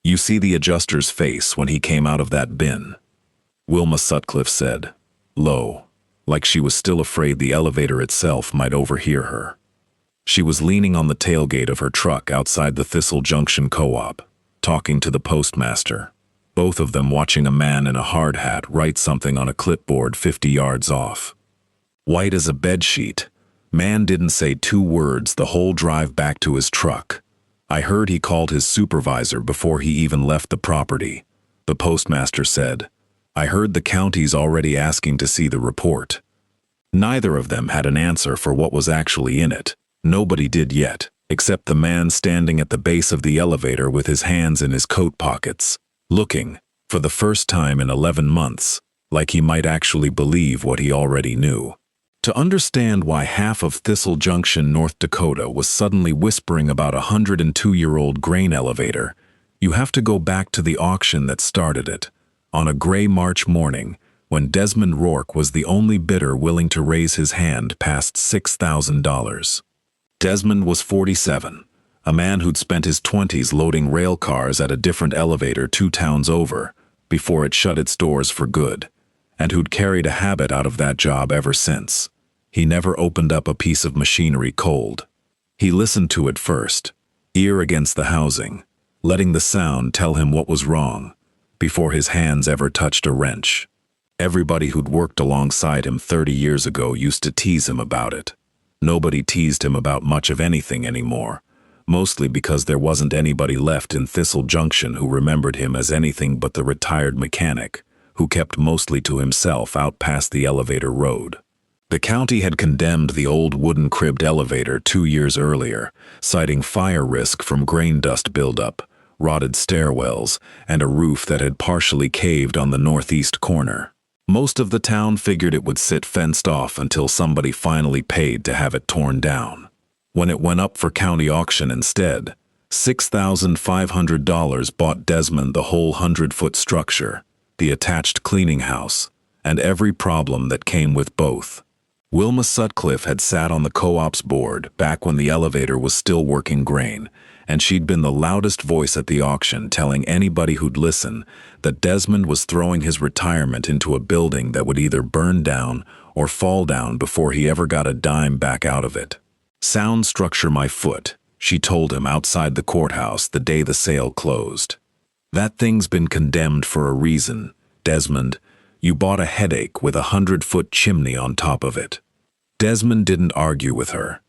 You see the adjuster's face when he came out of that bin," Wilma Sutcliffe said, low, like she was still afraid the elevator itself might overhear her. She was leaning on the tailgate of her truck outside the Thistle Junction Co-op, talking to the postmaster, both of them watching a man in a hard hat write something on a clipboard 50 yards off. White as a bedsheet, man didn't say 2 words the whole drive back to his truck. "I heard he called his supervisor before he even left the property," the postmaster said. "I heard the county's already asking to see the report." Neither of them had an answer for what was actually in it. Nobody did yet, except the man standing at the base of the elevator with his hands in his coat pockets, looking, for the first time in 11 months, like he might actually believe what he already knew. To understand why half of Thistle Junction, North Dakota was suddenly whispering about a 102-year-old grain elevator, you have to go back to the auction that started it, on a gray March morning, when Desmond Rourke was the only bidder willing to raise his hand past $6,000. Desmond was 47, a man who'd spent his 20s loading rail cars at a different elevator 2 towns over, before it shut its doors for good, and who'd carried a habit out of that job ever since. He never opened up a piece of machinery cold. He listened to it first, ear against the housing, letting the sound tell him what was wrong, before his hands ever touched a wrench. Everybody who'd worked alongside him 30 years ago used to tease him about it. Nobody teased him about much of anything anymore, mostly because there wasn't anybody left in Thistle Junction who remembered him as anything but the retired mechanic, who kept mostly to himself out past the elevator road. The county had condemned the old wooden-cribbed elevator 2 years earlier, citing fire risk from grain dust buildup, rotted stairwells, and a roof that had partially caved on the northeast corner. Most of the town figured it would sit fenced off until somebody finally paid to have it torn down. When it went up for county auction instead, $6,500 bought Desmond the whole 100-foot structure, the attached cleaning house, and every problem that came with both. Wilma Sutcliffe had sat on the co-op's board back when the elevator was still working grain, and she'd been the loudest voice at the auction telling anybody who'd listen that Desmond was throwing his retirement into a building that would either burn down or fall down before he ever got a dime back out of it. "Sound structure my foot," she told him outside the courthouse the day the sale closed. "That thing's been condemned for a reason, Desmond. You bought a headache with a 100-foot chimney on top of it." Desmond didn't argue with her.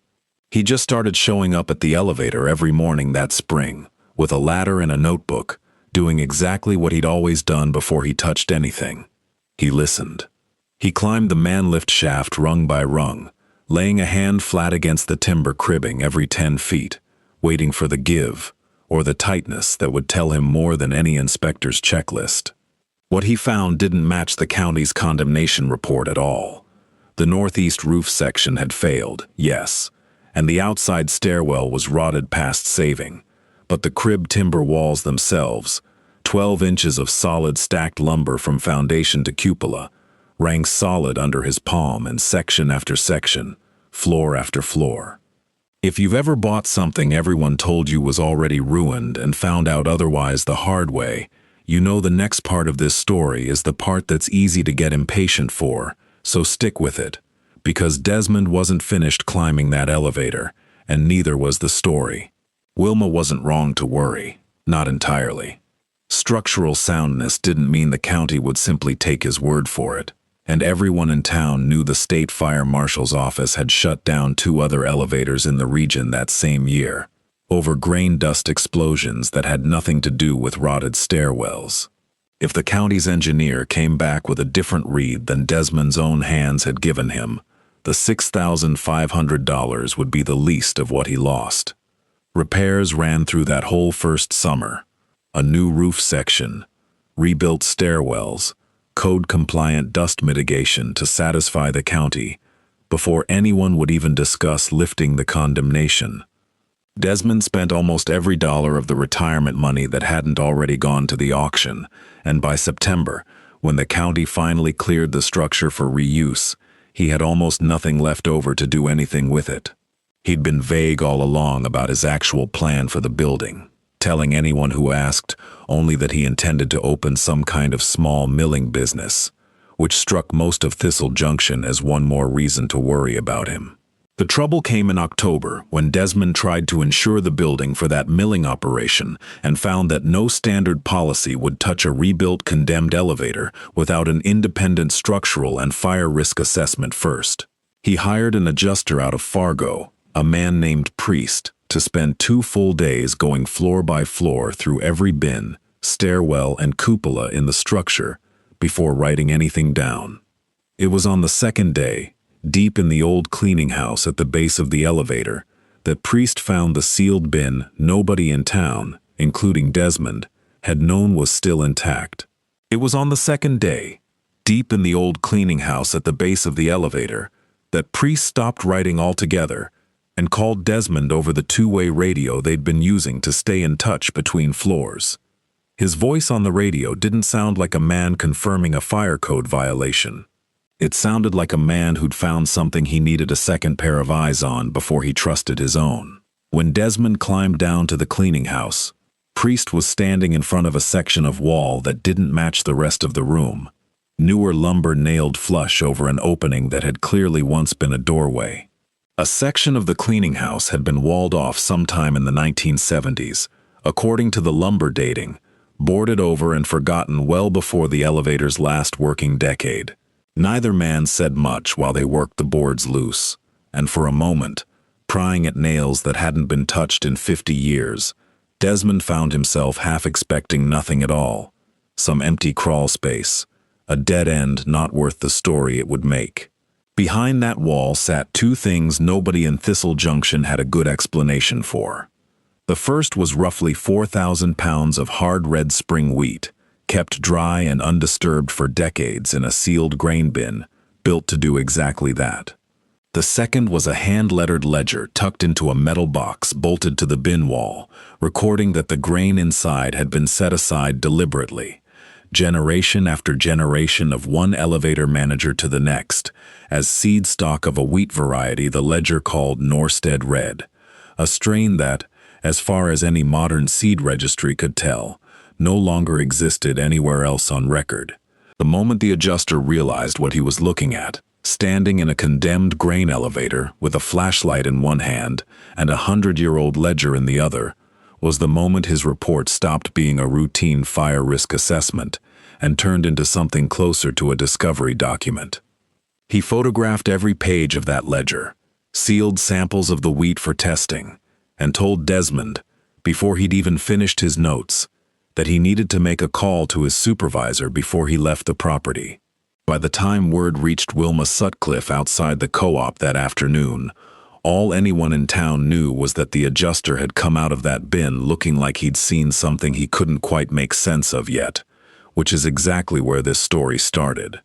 He just started showing up at the elevator every morning that spring, with a ladder and a notebook, doing exactly what he'd always done before he touched anything. He listened. He climbed the man-lift shaft rung by rung, laying a hand flat against the timber cribbing every 10 feet, waiting for the give, or the tightness that would tell him more than any inspector's checklist. What he found didn't match the county's condemnation report at all. The northeast roof section had failed, yes, and the outside stairwell was rotted past saving, but the crib timber walls themselves, 12 inches of solid stacked lumber from foundation to cupola, rang solid under his palm in section after section, floor after floor. If you've ever bought something everyone told you was already ruined and found out otherwise the hard way, you know the next part of this story is the part that's easy to get impatient for, so stick with it, because Desmond wasn't finished climbing that elevator, and neither was the story. Wilma wasn't wrong to worry, not entirely. Structural soundness didn't mean the county would simply take his word for it, and everyone in town knew the state fire marshal's office had shut down 2 other elevators in the region that same year, over grain dust explosions that had nothing to do with rotted stairwells. If the county's engineer came back with a different read than Desmond's own hands had given him, the $6,500 would be the least of what he lost. Repairs ran through that whole first summer. A new roof section, rebuilt stairwells, code-compliant dust mitigation to satisfy the county, before anyone would even discuss lifting the condemnation. Desmond spent almost every dollar of the retirement money that hadn't already gone to the auction, and by September, when the county finally cleared the structure for reuse, he had almost nothing left over to do anything with it. He'd been vague all along about his actual plan for the building. telling anyone who asked only that he intended to open some kind of small milling business, which struck most of Thistle Junction as one more reason to worry about him. The trouble came in October when Desmond tried to insure the building for that milling operation and found that no standard policy would touch a rebuilt condemned elevator without an independent structural and fire risk assessment first. He hired an adjuster out of Fargo, a man named Priest, to spend 2 full days going floor by floor through every bin, stairwell, and cupola in the structure before writing anything down. It was on the second day, deep in the old cleaning house at the base of the elevator, that Priest found the sealed bin nobody in town, including Desmond, had known was still intact. It was on the second day, deep in the old cleaning house at the base of the elevator, that Priest stopped writing altogether and called Desmond over the 2-way radio they'd been using to stay in touch between floors. His voice on the radio didn't sound like a man confirming a fire code violation. It sounded like a man who'd found something he needed a second pair of eyes on before he trusted his own. When Desmond climbed down to the cleaning house, Priest was standing in front of a section of wall that didn't match the rest of the room, newer lumber nailed flush over an opening that had clearly once been a doorway. A section of the cleaning house had been walled off sometime in the 1970s, according to the lumber dating, boarded over and forgotten well before the elevator's last working decade. Neither man said much while they worked the boards loose, and for a moment, prying at nails that hadn't been touched in 50 years, Desmond found himself half expecting nothing at all, some empty crawl space, a dead end not worth the story it would make. Behind that wall sat 2 things nobody in Thistle Junction had a good explanation for. The first was roughly 4,000 pounds of hard red spring wheat, kept dry and undisturbed for decades in a sealed grain bin, built to do exactly that. The second was a hand-lettered ledger tucked into a metal box bolted to the bin wall, recording that the grain inside had been set aside deliberately, generation after generation of one elevator manager to the next, as seed stock of a wheat variety the ledger called Norstead Red, a strain that, as far as any modern seed registry could tell, no longer existed anywhere else on record. The moment the adjuster realized what he was looking at, standing in a condemned grain elevator with a flashlight in one hand and a 100-year-old ledger in the other, was the moment his report stopped being a routine fire risk assessment and turned into something closer to a discovery document. He photographed every page of that ledger, sealed samples of the wheat for testing, and told Desmond, before he'd even finished his notes, that he needed to make a call to his supervisor before he left the property. By the time word reached Wilma Sutcliffe outside the co-op that afternoon, all anyone in town knew was that the adjuster had come out of that bin looking like he'd seen something he couldn't quite make sense of yet, which is exactly where this story started.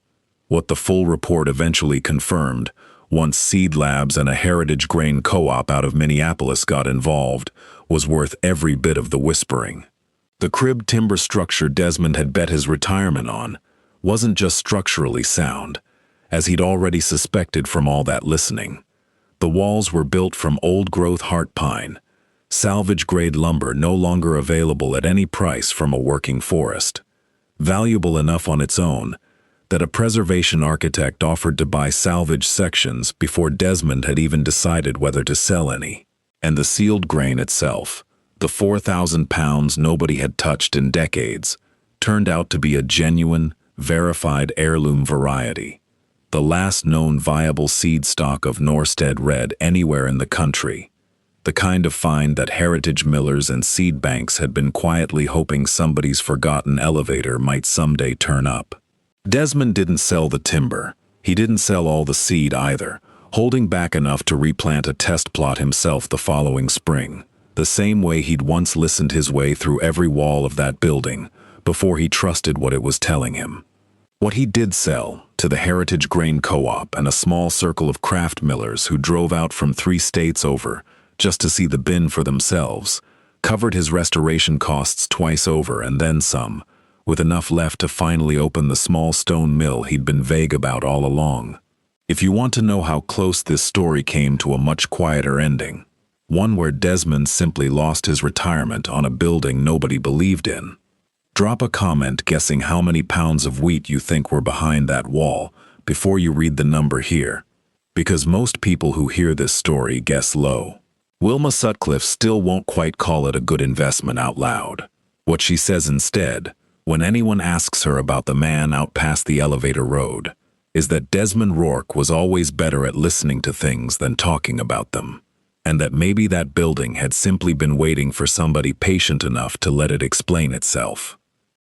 What the full report eventually confirmed, once Seed Labs and a Heritage Grain Co-op out of Minneapolis got involved, was worth every bit of the whispering. The cribbed timber structure Desmond had bet his retirement on wasn't just structurally sound, as he'd already suspected from all that listening. The walls were built from old-growth heart pine, salvage-grade lumber no longer available at any price from a working forest, valuable enough on its own that a preservation architect offered to buy salvage sections before Desmond had even decided whether to sell any. And the sealed grain itself, the 4,000 pounds nobody had touched in decades, turned out to be a genuine, verified heirloom variety, the last known viable seed stock of Norstead Red anywhere in the country, the kind of find that heritage millers and seed banks had been quietly hoping somebody's forgotten elevator might someday turn up. Desmond didn't sell the timber. He didn't sell all the seed either, holding back enough to replant a test plot himself the following spring, the same way he'd once listened his way through every wall of that building before he trusted what it was telling him. What he did sell, to the Heritage Grain Co-op and a small circle of craft millers who drove out from 3 states over just to see the bin for themselves, covered his restoration costs twice over and then some, with enough left to finally open the small stone mill he'd been vague about all along. If you want to know how close this story came to a much quieter ending, One where Desmond simply lost his retirement on a building nobody believed in. Drop a comment guessing how many pounds of wheat you think were behind that wall before you read the number here, because most people who hear this story guess low. Wilma Sutcliffe still won't quite call it a good investment out loud. What she says instead, when anyone asks her about the man out past the elevator road, is that Desmond Rourke was always better at listening to things than talking about them, and that maybe that building had simply been waiting for somebody patient enough to let it explain itself.